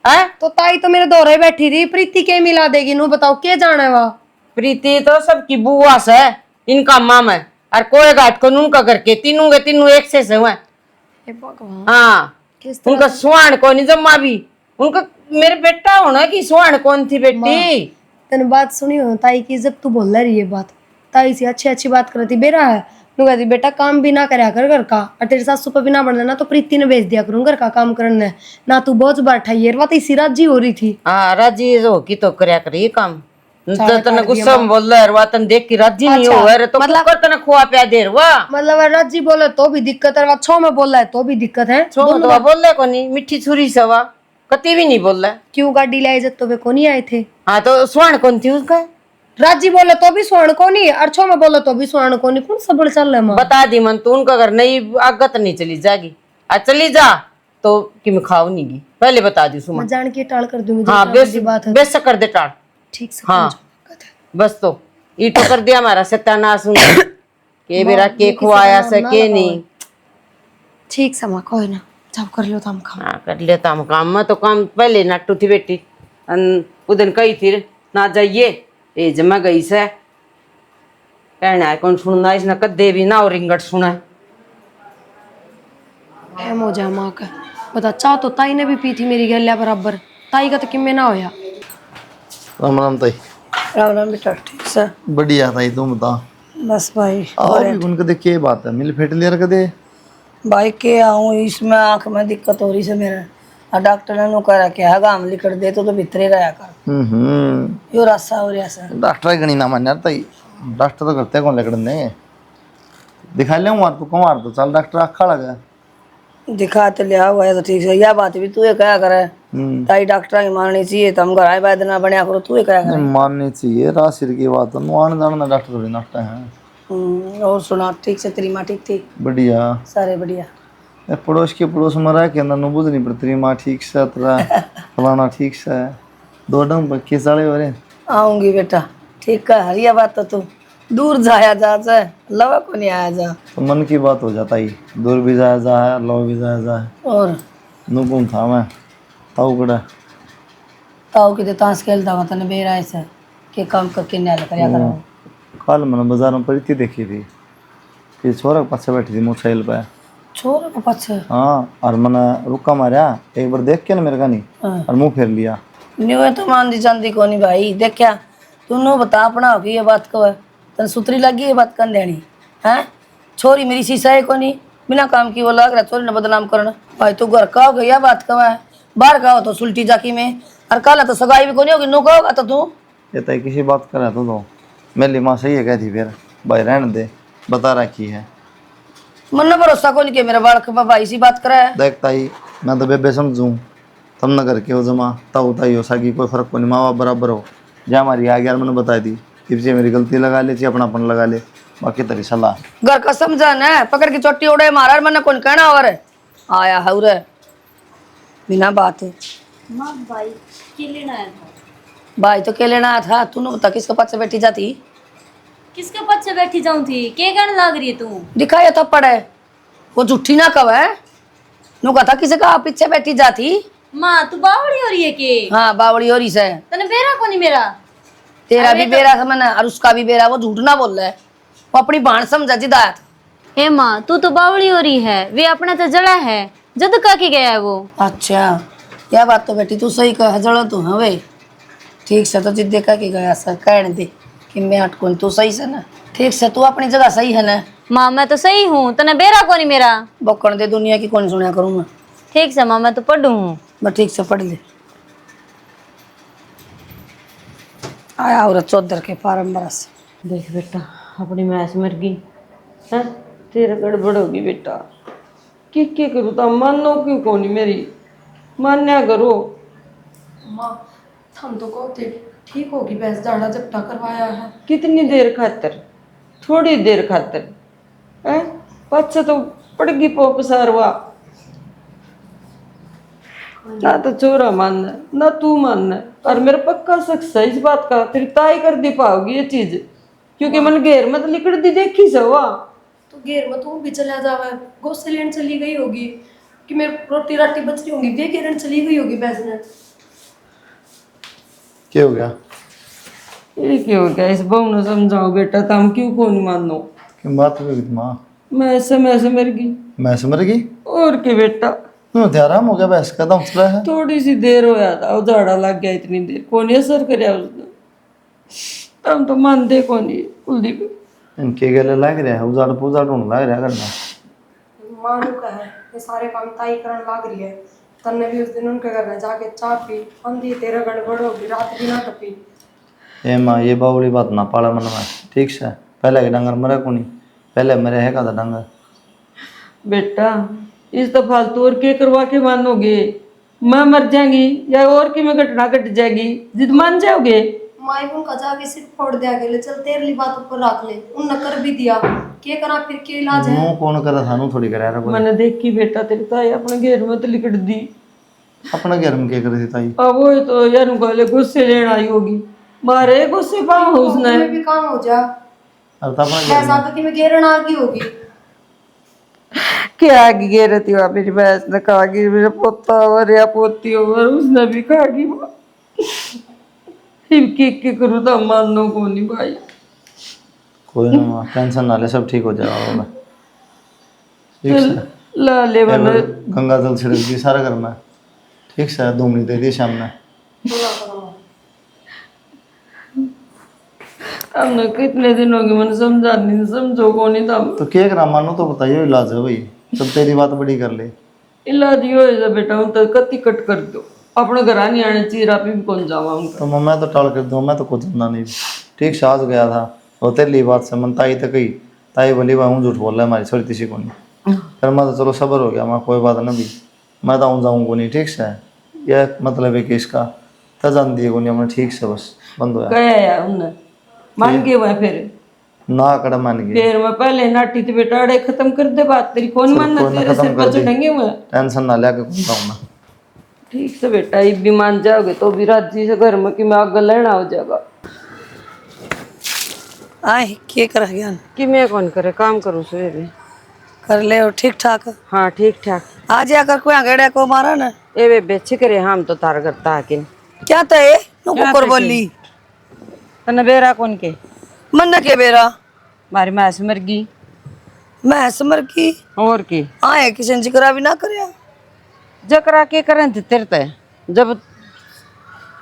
है। तो ताई तो मेरे दौरे बैठी थी, प्रीति के मिला देगी नू बताओ के जाना है वहाँ। प्रीति तो सबकी बुआ से इनका मामा है और कोई घाट को उनका करके तीनों के तीनों एक से हुए। हे भगवान हाँ किस तरह उनका सुहान कौन जम्मा भी उनका मेरे बेटा होना की सुहान कौन थी बेटी। तेने बात सुनी हो ताई की, जब तू बोल रही है बात ताई से अच्छी बात करती बेरा है नू कहती बेटा काम भी ना करया कर घर का, और तेरे सासू पर भी ना बढ़ना ना तो प्रीति ने भेज दिया करूँ घर का काम करने ना, तू बहुत बार ठाई बात इसी राजी हो रही थी। हाँ राजी हो की तो करया कर ये काम तो तने गुस्सा में बोल रहा है तन देख के राजी नहीं हो रहा तो मतलब तने खुआ पिया देर वाह मतलब राजी बोले तो भी दिक्कत है, छो में बोल रहा है तो भी दिक्कत है। छो तो बोल रहा को नहीं मिठी छुरी सवा कति भी नहीं बोल रहा। क्यों गाड़ी लाई जब तो वे को नहीं आए थे। हाँ तो स्वर्ण कौन थी उसका। राजी बोले तो भी स्वर्ण को नहीं और छो में बोले तो भी स्वर्ण को नहीं, कौन सा बड़ चल रहा है। बता दी मन तू उनका घर नहीं आगत नहीं चली जाएगी आ चली जा तो कि मैं खाऊ नहीं गी पहले बता दी सुमन। मैं जान के टाल कर दूंगी। हाँ बेस कर दे टाल ठीक से हाँ बस तो ईटो कर दिया हमारा सत्यानाश के बेरा के खुआया से के नहीं। ठीक समा कोई ना जब कर लो हम खा। हाँ कर लेता हम काम में तो काम पहले नट्टू थी बेटी उदन कही थी ना जाइए ए जमा गई से कहना है कौन सुनना इसने कदे भी ना और रिंगट सुना है मोजा माँ का बता चाह तो ताई ने भी पी थी मेरी गलिया बराबर, ताई का तो किम्मे ना होया। राम राम ताई। राम राम बेटा ठीक से बढ़िया ताई तुम बता। बस भाई आओ भी उनके देख के बात है मिल फेट लिया कदे भाई के आऊँ इसमें आँख में दिक्कत हो रही से मेरे, और डॉक्टर ने कह रहा क्या गाम लिख दे तो भीतरे रहा कर यो रास्ता हो रहा सर। डॉक्टर गणी ना मान यार ताई, डॉक्टर तो करते कौन लेकर देंगे दिखा ले मार तो कमार तो चल डॉक्टर आखा लगा दिखा तो लिया हुआ है तो ठीक है। यह बात भी तू क्या करे ताई डॉक्टर की माननी चाहिए तो हम घर आए बाद ना बनया करो तू क्या करे। माननी चाहिए रासिर की बात आने जाना डॉक्टर थोड़ी नाटक है। और सुना ठीक से तेरी माँ ठीक थी। बढ़िया सारे बढ़िया। ए पड़ोस के पड़ोस में रह के अंदर नु बुझ नहीं पर तेरी माँ ठीक से तेरा फलाना ठीक से दो डंग पक्के साले हो रहे। आऊंगी बेटा ठीक है हरिया बात तो तू दूर जाया जा चाहे लवा को नहीं आया जा तो मन की बात हो जाता ही दूर भी जाया जा है लो भी जाया जा है। और नुकुम था मैं ताऊ कड़ा ताऊ की ताश खेलता हुआ तने बेरा ऐसे के काम करके न्याय करया करो। कल मैंने बाजार में परिती देखी थी कि छोरा के पास बैठी थी मोटरसाइकिल पे छोरे को पछ हाँ और मैंने रुका मारा एक बार देख के ना मेरे का नहीं और मुंह फेर लिया। न्यू तो मानदी चांदी को नहीं भाई देख क्या तू नो बता अपना होगी ये बात को तन सुतरी लगी ये बात कर देनी है। छोरी मेरी शीशा है को नहीं बिना काम की वो लग रहा छोरी ने बदनाम करना भाई तू घर का हो गया बात कवा है बाहर का हो तो सुलटी जाकी में और काला तो सगाई भी को नहीं होगी नो का होगा तो तू ये तय किसी बात करा तो मेरी माँ सही है कहती फिर भाई रहने दे बता रखी है मन ने भरोसा को नहीं किया मेरा बालक बाबा इसी बात करा है। देखता ही मैं तो बेबे समझूँ तब न करके हो जमा ताऊ ताई हो सागी कोई फर्क को नहीं माँ बाप बराबर हो जा हमारी आ गया मैंने बता दी इसे मेरी गलती लगा ले चाहिए अपनापन लगा ले बाकी तेरी सलाह घर का समझा ना पकड़ के चोटी उड़े मारा मैंने कौन कहना और आया है उरे बिना बात भाई के लेना आया था। भाई तो के लेना आया था तूने बता किसके पास से बैठी जाती किसके पीछे बैठी जाऊं थी के कहने लग रही है तू दिखाया थप्पड़ है वो झूठी ना कव है नु कथा किसे का पीछे बैठी जाती। माँ तू बावड़ी हो रही है के? हाँ बावड़ी हो रही से। तने बेरा कोनी मेरा? तेरा भी बेरा समझ और उसका भी बेरा, वो झूठ ना बोल रहा है, वो अपनी भाण समझा जी दात। ए माँ तू तो बावड़ी हो रही है, वे अपना तो जड़ा है, जद का के गया है वो। अच्छा क्या बात तो बेटी तू सही कह, जड़ो तू है वे ठीक से तो जिद्दे का के गया सर कहने दे कि मैं अटकून, तू सही से ना ठीक से, तू अपनी जगह सही है ना। माँ मैं तो सही हूँ, तने बेरा कोनी मेरा। बकण दे दुनिया की कौन सुना करूँ मैं। ठीक से माँ मैं तो पढ़ू हूँ। मैं ठीक से पढ़ ले। आया और चौधर के फार्म बरस। देख बेटा अपनी मैस मर गई है, तेरा गड़बड़ होगी बेटा। क्या करूँ तो मानो क्यों कोनी मेरी, मान्या करो। माँ हम तो कहते ठीक होगी, भैंस झाड़ा झपटा करवाया है। कितनी देर खातर, थोड़ी देर खातर है, पाछे तो पड़गी पोप सारवा। ना तो चोरा मानना ना तू मानना, और मेरा पक्का शक है इस बात का, तेरी ताई कर दी पाओगी ये चीज, क्योंकि मन घेर मत लिकड़ दी देखी सवा। तो घेर में तू भी चला जावा, गोसे लेने चली गई होगी कि मेरी रोटी राटी बच रही होगी, वे घेरन चली गई होगी भैंस ने। क्या हो गया? ये क्यों हो गया, इस बहू ने समझाओ बेटा, तुम क्यों कौन मानो। कि बात हो गई माँ? मैं ऐसे मर गई। मैं समझ गई। और के बेटा क्यों ध्यान हो गया? बहस का दम चला है। थोड़ी सी देर होया था, वो झाड़ा लग गया, इतनी देर कौन असर करे उसने, तुम तो मानते कौन कुलदीप। इनके गले लग रहा है, उजाड़ पुजाड़ ढूंढ लग रहा करना। माँ नु कहा ये सारे काम ताई करन लाग रही है, तन्ने भी उस दिन उनके घर में जाके चाय पी, अंधी तेरा गड़बड़ होगी, रात भी ना टपी। ए माँ ये बावली बात ना पाला मन में ठीक से, पहले के डंगर मरे को नहीं, पहले मेरे है का था डंगर। बेटा इस तो फालतू और के करवा के मानोगे, मैं मर जाएंगी या और की में घटना घट जाएगी, जिद मान जाओगे। माई उनका जाके सिर फोड़ दिया गया, चल तेरे लिए बात ऊपर रख ले, उन कर भी दिया, के करा फिर के इलाज है। मुंह कौन करा था, थोड़ी करा रहा कोई। मैंने देखी बेटा तेरी ताई अपने घेर में तो लिकट दी। अपना घर में क्या कर रही ताई? अब वो तो यार गले गुस्से लेने आई होगी, मारे गुस्से पाओ उसने। में भी काम हो जा, अब तो अपना घर ऐसा तो कि मैं घेरन आ गई होगी। क्या गिरती हुआ मेरी भैंस ने कहा कि मेरा पोता और या पोती और उसने भी कहा कि के करूँ तो मानो को नहीं भाई। कोई ना माँ टेंशन ना ले, सब ठीक हो जाएगा। ठीक से ला ले बना गंगा जल छिड़क दी सारा घर में, ठीक से धूमनी दे दी सामने। हमने कितने दिन हो गए मैंने समझा नहीं, समझो को नहीं था। तो क्या करा मानो तो बताइए, इलाज है भाई, सब तेरी बात बड़ी कर ले। इलाज ही हो बेटा, हूँ तो कति कट कर दो, अपने घर नहीं आने चाहिए, आप भी कौन जावा उनका। तो मैं तो टाल कर दूँ, मैं तो कुछ जानना नहीं। ठीक से आज गया था वो तेरी बात से, मन ताई तो कही, ताई बोली भाई हूँ झूठ बोल रहा है हमारी छोरी किसी को नहीं। फिर मैं तो चलो सबर हो गया, मैं कोई बात ना भी, मैं तो जाऊँ को नहीं। ठीक से यह मतलब है कि इसका तो जान दिए को नहीं हमने, ठीक से बस बंद हो गया यार उन्हें मान गए वह फिर ना कड़ा मान गए। फिर मैं पहले नाटी थी बेटा, अड़े खत्म कर दे बात तेरी, कौन मानना तेरे सिर पर चढ़ेंगे मैं। टेंशन ना लिया के कौन ना। ठीक से बेटा, ये भी मान जाओगे तो भी राजी से घर में कि मैं आग लेना हो जाएगा। आए के कर गया कि मैं कौन करे, काम करूँ सवेरे कर ले और ठीक ठाक। हाँ ठीक ठाक। आज आकर कोई आगड़े को मारा ना ए वे बेचे करे, हम तो तार करता आके क्या तो है कुकर बोली तने बेरा कौन के मन के बेरा मारी मैस मर गई। मैं समर की और की आए किसी ने जिक्र भी ना करया, जकरा के करें थे तेरे ते, जब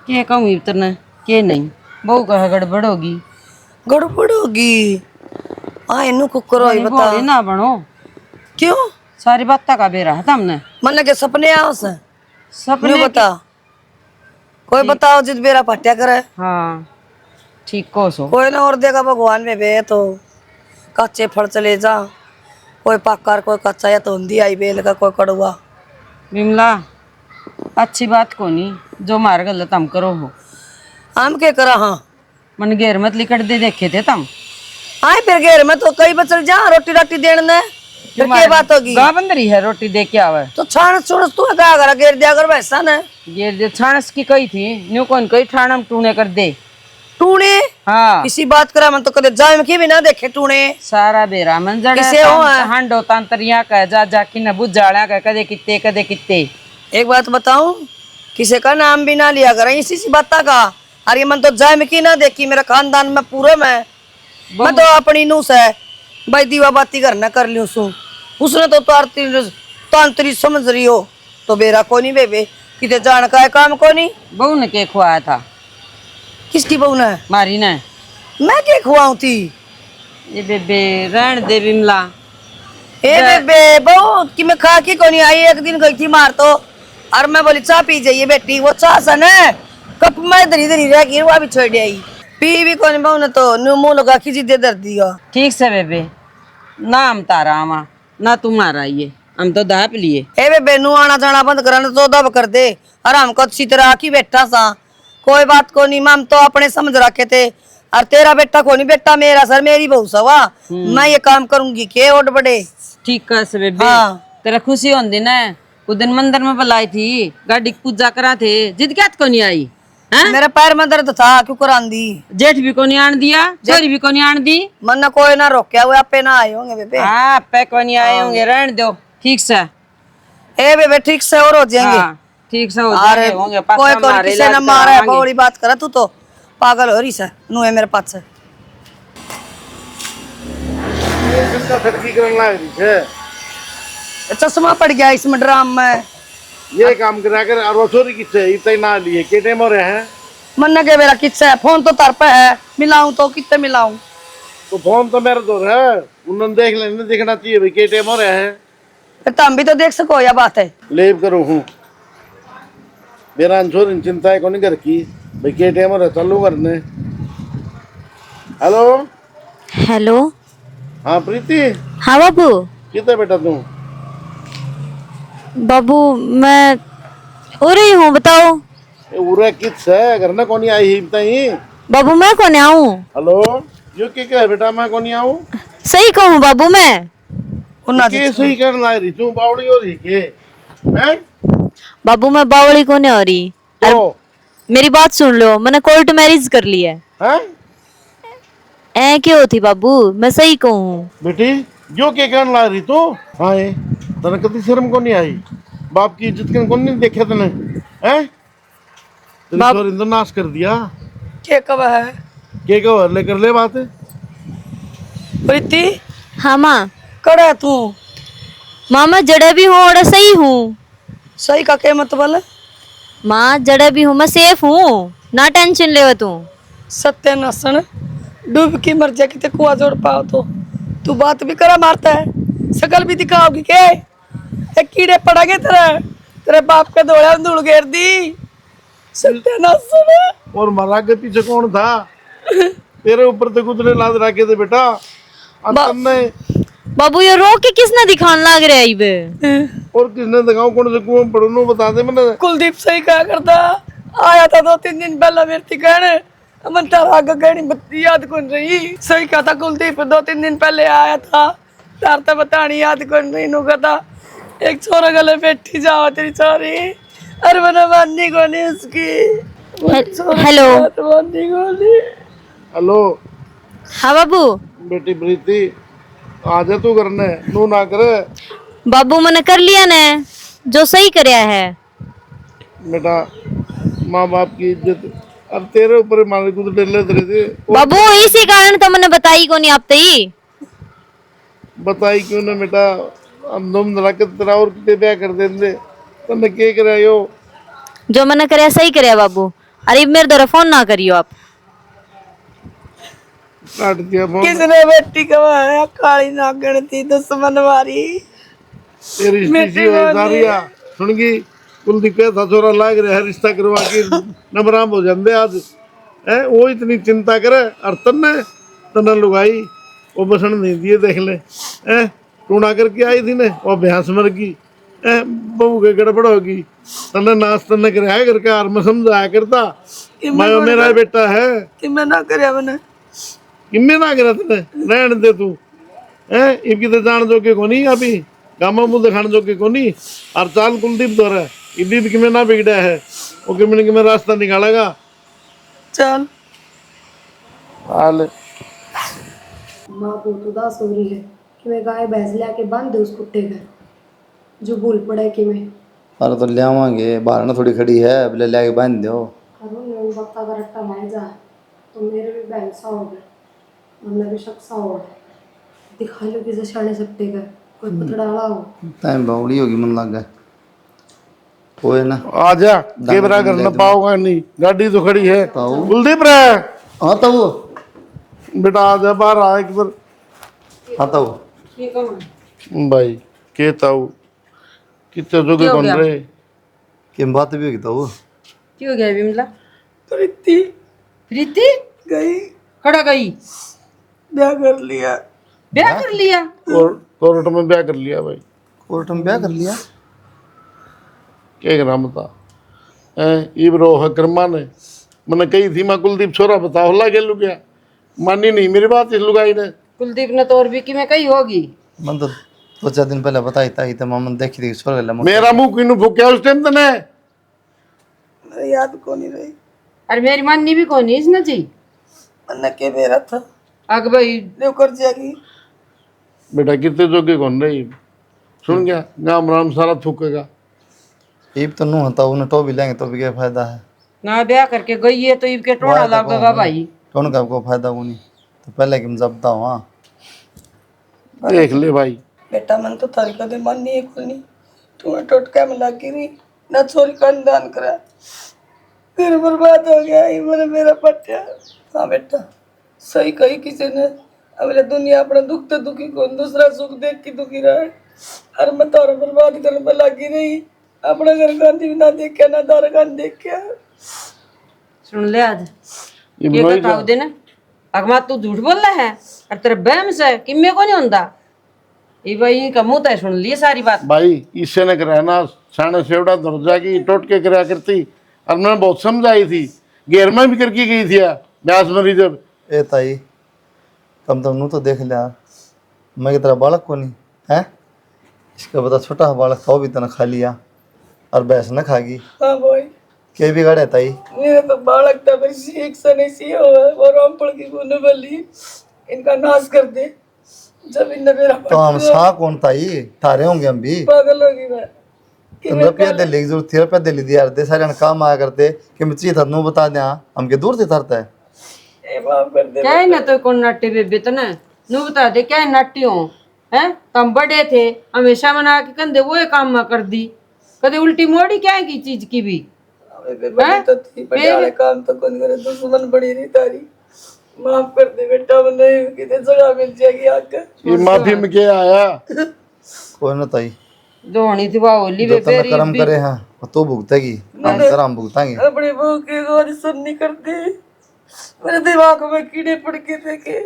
के कहूँ इतना के नहीं, बहू कहा गड़बड़ होगी। गड़बड़ होगी आए नु कुकर होई बता बता ना बनो, क्यों सारी बात का बेरा है तुमने। मन के सपने आओ से सपने बता कोई बताओ जित बेरा पट्या करे। हाँ ठीक को सो कोई ना और देगा भगवान में बे, तो कच्चे फल चले जा, कोई पक्का कोई कच्चा या तो हिंदी आई बेल का कोई कड़ुआ। बिमला अच्छी बात को नहीं, जो मार गलत हम करो हो, हम के करा हाँ मन घेर मत लिकट दे देखे थे तुम। आए फिर घेर में तो कई बचल जा रोटी राटी देने फिर क्या बात होगी। गा बंदरी है रोटी दे के आवे तो छाण छुण तू क्या करा घेर दिया कर वैसा न ये जो छाणस की कही थी न्यू कौन कही ठाणम टूने कर दे, टूने हाँ किसी बात करा मन तो कदे जाए में की भी ना देखे टूने सारा बेरा मंजड़ किसे हो है? हंडो तंत्रिया का जा जा कि न बुझाड़ा का कदे कित्ते एक बात बताऊं किसी का नाम भी ना लिया करें इसी सी बात का। अरे मन तो जाए में की ना देखी मेरा खानदान में पूरे में मैं तो अपनी नूस है भाई दीवा बाती घर न कर लियो सू उसने तो तांतरी समझ रही हो तो बेरा को नहीं बेबे किते जान का है काम को नहीं। बहू ने के खुआया था किसकी बहू ने मारी ने मैं के खुआऊं थी ये बेबे रहन दे बिमला ए बेबे बहू कि मैं खा के को नहीं आई एक दिन गई थी मार तो और मैं बोली चाह पी जाइए बेटी वो चाह सन है कप में इधर इधर रह गई वो भी छोड़ आई पी भी कौन बहू ने तो नु मुंह लगा खींची दे दर दिया। ठीक से बेबे ना हम तारा आवा ना तुम्हारा ये हम तो दाप लिए ए बेबे नु आना जाना बंद कराना तो दब कर दे और हमको अच्छी तरह आकी बैठा सा कोई बात को नहीं हम तो अपने समझ रखे थे और तेरा बेटा को नहीं बेटा मेरा सर मेरी बहू सवा मैं ये काम करूंगी के ओट बड़े ठीक कर से बेबे हाँ। तेरा खुशी होंदी ना उस दिन मंदिर में बुलाई थी गाड़ी की पूजा करा थे जिद क्या को नहीं आई हैं? मेरे पैर में दर्द था क्यों करान दी जेठ भी को नहीं आन दिया छोरी भी को नहीं आन दी मन ने कोई ना रोकया वो आपे ना आए होंगे बेबे। हाँ पे को नहीं आए होंगे रहने दो ठीक से ए बेबे ठीक से और हो जाएंगे हाँ, ठीक से हो अरे जाएंगे होंगे कोई कोई किसी ने मारा है बड़ी बात करा तू तो पागल हो रही से नु है मेरे पास से चश्मा पड़ गया इसमें ड्राम में ये काम करा कर और छोरी किससे इतना ना लिए केटे मोरे हैं मन के मेरा किस्सा है फोन तो तर पे है मिलाऊं तो कितने मिलाऊं तो फोन तो मेरे दो है उन्होंने देख लेने देखना चाहिए भाई केटे मोरे हैं फिर तुम भी तो देख सको या बात है लेब करूँ हूँ मेरा छोरी चिंता है कौन घर की भाई केटे मोरे चालू करने। हेलो हेलो हाँ प्रीति हाँ बाबू कितना बेटा तू बाबू मैं हो रही हूँ बताओ उरे किस है घर में कौन आई ही बताई। बाबू मैं कौन आऊँ हेलो यो क्या है बेटा मैं कौन आऊँ सही कहूँ बाबू मैं के सही कर ला रही तू बावड़ी हो रही के हैं बाबू मैं बावली को नहीं हो रही तो मेरी बात सुन लो मैंने कोर्ट मैरिज कर ली है हैं ऐ क्यों होती बाबू मैं सही कहूँ बेटी जो के कर ला रही तू हाँ ये तने कभी शर्म को नहीं आई बाप की इज्जत के कौन नहीं देखा तने हैं तेरी छोरी ने तो नाश कर दिया क्या कब है के कवर ले कर ले बात प्रीति हाँ माँ कड़ा है तू मामा जड़े भी हूँ और सही हूँ सही का क्या मतलब माँ जड़े भी हूँ मैं सेफ हूँ ना टेंशन ले तू सत्यानाशन डूब की मर जा किते कुआं जोड़ पाओ तो तू बात भी करा मारता है शकल भी दिखाओगी के एक कीड़े पड़ेंगे तेरे बाप के दौड़े धूल घेर दी सत्यानाशन। और मारा के पीछे कौन था तेरे ऊपर तो कुतरे लाद रखे थे बेटा तन्ने बाबू ये रो के किसने दिखाने लग रहा है इबे और किसने दिखाऊं कौन से कुआं पढ़नू बता दे मैंने कुलदीप सही क्या करता आया था 2-3 दिन पहले मेरे थी कहने मन तारा आगे कहनी बत्ती याद कौन रही सही कहा था कुलदीप 2-3 दिन पहले आया था तार तो बतानी याद कौन रही नु कहता एक छोरा गले बैठी जाओ तेरी छोरी अरे मैंने माननी को नहीं उसकी हेलो माननी को नहीं। हेलो हाँ बाबू बेटी प्रीति आ जा तू करने नू ना करे बाबू मैंने कर लिया ने जो सही करया है बेटा माँ बाप की इज्जत अब तेरे ऊपर मारे को तो डर तेरे थे बाबू इसी कारण तो मैंने बताई को नहीं आप ही बताई क्यों ना बेटा हम दोम नलाकत तेरा और कितने ब्याह कर देंगे तन्ने के करायो जो मैंने करया सही करया बाबू अरे मेरे द्वारा फोन ना करियो आप काट दिया फोन किसने बेटी कमाया काली नागण थी दुश्मन मारी तेरी स्थिति दारिया सुनगी कुलदीप का छोरा लाग रहा है रिश्ता करवा के नबराम हो जाते आज है वो इतनी चिंता करे और तन्ने लुगाई वो बसन नहीं दिए देख ले है टूना करके आई थी ने वो भैंस मर गई है बहू के गड़बड़ होगी तन्ने नाश तन्ने कराया करके और मैं समझाया करता मैं मेरा बेटा है कि मैं ना करया मैंने किम्मे ना करा तने रहन दे तू है इनकी तो जान जो के कोनी अभी गामा मुंह दिखाने जो के कोनी और चाल कुलदीप दौरा है इदी भी किमें ना बिगड़ा है वो किमें रास्ता निकालेगा चल हाल माँ बहुत उदास हो रही है कि मैं गाय भैंस ला के बांध दे उस कुत्ते का, जो भूल पड़े कि मैं अरे तो ले आवांगे, बाहर ना थोड़ी खड़ी है, ले लेके बांध दो। करूँ मैं वक्ता का रट्टा लाए जा तो मेरे भी बहन सा हो गए, हमने भी शक सा हो गए। दिखा लो किसे शाने सकते का कोई पतड़ा वाला हो। टाइम बावड़ी होगी मन लग गया कोई ना। आ जा, कैमरा करना पाओगा नहीं, गाड़ी तो खड़ी है। कुलदीप रे, हाँ तो वो बेटा आ जा, बाहर आ एक बार। हाँ तो भाई के ताऊ कितने जोगे हो कौन गया? वो कि बात भी होगी तो वो की हो गया विमला? प्रीति प्रीति गई, खड़ा गई, ब्याह कर लिया। ब्याह कर लिया? और कोर्ट में ब्याह कर लिया भाई। कोर्ट में ब्याह कर लिया। क्या नाम था इब्रो हकरमा ने मैंने कही थी, मैं कुलदीप छोरा बताओ ला के लू गया, मानी नहीं मेरी बात इस लुगाई ने। कुलदीप ने तो और भी कि मैं कही होगी। मन तो 2-4 दिन पहले बताई था तो मामन देखी थी छोड़ गया मेरा मुंह किनु फूक्या उस टाइम तने? मेरी याद को नहीं रही, अरे मेरी माननी भी कौन है इसने जी? अन्ना के मेरा था आग भाई ले कर जाएगी। बेटा कितने जोगे कौन रही, सुन गया गाँव राम सारा थूकेगा। ईब तो नू होता उन्हें तो भी लेंगे तो भी क्या फायदा है। ना ब्याह करके गई है तो इनके टोना लगेगा भाई। कौन का को फायदा को नहीं तो पहले कि जबता हुआ देख ले भाई। बेटा मन तो थारी कदे मन नहीं है कोई नहीं, तुम्हें टोटका में लगी रही ना, छोरी कन्यादान करा, फिर बर्बाद हो गया ये मेरा पट्टा। हाँ बेटा सही कही किसी ने, अगले दुनिया अपना दुख तो दुखी को दूसरा सुख देख के दुखी रहा, हर मैं तारा बर्बाद करने पर लगी रही, अपना घर गांधी भी ना देखा ना दारा गांधी देखा। सुन ले आज ये ये मनोई बताओ देना अगमा तू झूठ बोल रहा है और तेरे बहम से किम्मे को नहीं होता ये भाई का मुंह तय सुन लिए सारी बात। भाई इससे न कराना साढ़े सेवड़ा दर्जा की टोट के करा करती, और मैंने बहुत समझाई थी, घेर में भी करके गई थी ब्यास मरी जब। ए ताई कम तो नू तो देख लिया, मैं की तरह बालक को नहीं है, इसका पता छोटा बालक था वो भी तना खा लिया और भैंस न खागी। हाँ भाई के बिगाड़े ताई? मेरा तो बालक था बस एक सन ऐसी हो और हम पड़ की गुने वाली इनका नाश कर दे। जब इन मेरा तो हम सा कौन ताई थारे होंगे हम भी पागल होगी मैं तुम रुपया दे ली जरूरत थी, रुपया दे ली दिया दे सारे काम आया करते कि मैं चाहिए था नू बता दिया हम के दूर से तरता है। ए माफ कर दे। क्या है ना तो कौन नाट्य बेबे तो ना नू बता दे क्या है नाट्य हो है? हम बड़े थे हमेशा मना के कंधे वो ये काम ना कर दी, कदे उल्टी मोड़ी क्या है की चीज की भी बड़ी तो थी बड़े काम तो कौन करे, दुश्मन बड़ी नहीं तारी, माफ कर दे बेटा, मैं नहीं कितने जगह मिल जाएगी आकर। ये माफी में क्या आया? कोई ना ताई जो होनी थी वो होली जो वे तने फिर कर्म करे हैं वो तो भुगतेगी, हम तेरा हम भुगताएंगे। अपनी बहू की गौर सुन नहीं करती, मेरे दिमाग में कीड़े पड़ के देखे।